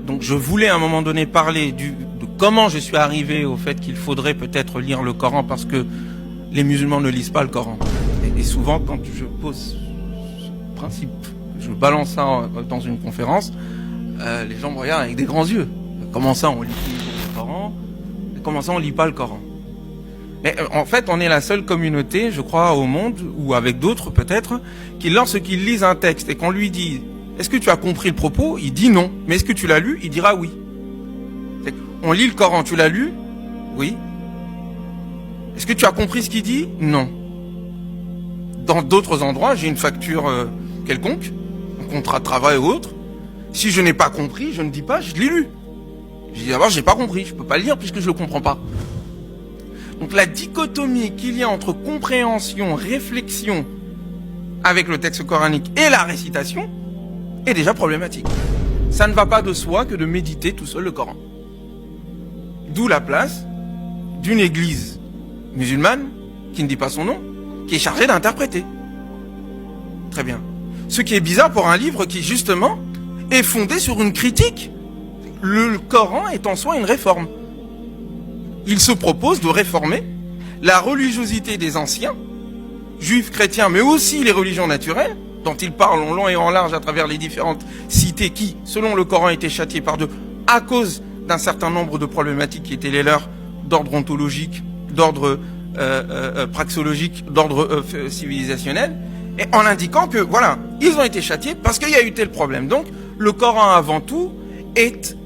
Donc je voulais à un moment donné parler de comment je suis arrivé au fait qu'il faudrait peut-être lire le Coran parce que les musulmans ne lisent pas le Coran. Et souvent quand je pose ce principe, je balance ça dans une conférence, les gens me regardent avec des grands yeux. Comment ça on lit le Coran? Comment ça on lit pas le Coran? Mais en fait on est la seule communauté, je crois, au monde, ou avec d'autres peut-être, qui lorsqu'ils lisent un texte et qu'on lui dit est-ce que tu as compris le propos? Il dit non. Mais est-ce que tu l'as lu? Il dira oui. On lit le Coran, tu l'as lu? Oui. Est-ce que tu as compris ce qu'il dit? Non. Dans d'autres endroits, j'ai une facture quelconque, un contrat de travail ou autre. Si je n'ai pas compris, je ne dis pas, je l'ai lu. Je dis d'abord, j'ai pas compris, je peux pas le lire puisque je le comprends pas. Donc la dichotomie qu'il y a entre compréhension, réflexion avec le texte coranique et la récitation est déjà problématique. Ça ne va pas de soi que de méditer tout seul le Coran. D'où la place d'une église musulmane, qui ne dit pas son nom, qui est chargée d'interpréter. Très bien. Ce qui est bizarre pour un livre qui, justement, est fondé sur une critique. Le Coran est en soi une réforme. Il se propose de réformer la religiosité des anciens, juifs, chrétiens, mais aussi les religions naturelles, dont il parle en long et en large à travers les différentes cités qui, selon le Coran, étaient châtiées par Dieu à cause d'un certain nombre de problématiques qui étaient les leurs, d'ordre ontologique, d'ordre praxologique, d'ordre civilisationnel, et en indiquant que, voilà, ils ont été châtiés parce qu'il y a eu tel problème. Donc, le Coran, avant tout, est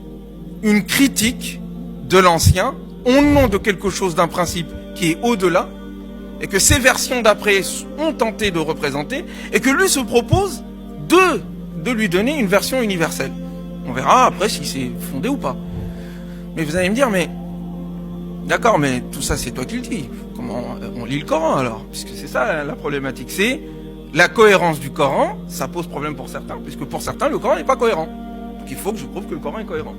une critique de l'ancien, au nom de quelque chose, d'un principe qui est au-delà, et que ces versions d'après ont tenté de représenter, et que lui se propose de lui donner une version universelle. On verra après si c'est fondé ou pas. Mais vous allez me dire, mais d'accord, mais tout ça c'est toi qui le dis. Comment on lit le Coran alors? Puisque c'est ça la problématique. C'est la cohérence du Coran, ça pose problème pour certains, puisque pour certains le Coran n'est pas cohérent. Donc il faut que je prouve que le Coran est cohérent.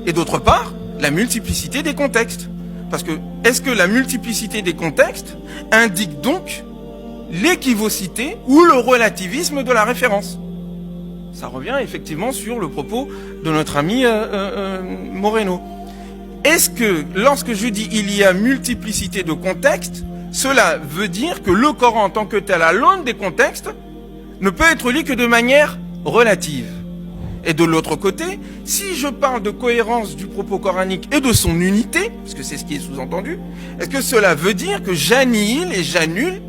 Et d'autre part, la multiplicité des contextes. Parce que, est-ce que la multiplicité des contextes indique donc l'équivocité ou le relativisme de la référence? Ça revient effectivement sur le propos de notre ami Moreno. Est-ce que, lorsque je dis il y a multiplicité de contextes, cela veut dire que le Coran en tant que tel, à l'aune des contextes, ne peut être lu que de manière relative? Et de l'autre côté, si je parle de cohérence du propos coranique et de son unité, parce que c'est ce qui est sous-entendu, est-ce que cela veut dire que j'annihile et j'annule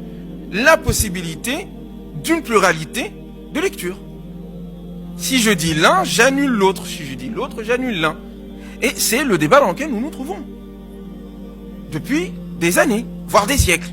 la possibilité d'une pluralité de lecture? Si je dis l'un, j'annule l'autre. Si je dis l'autre, j'annule l'un. Et c'est le débat dans lequel nous nous trouvons. Depuis des années, voire des siècles.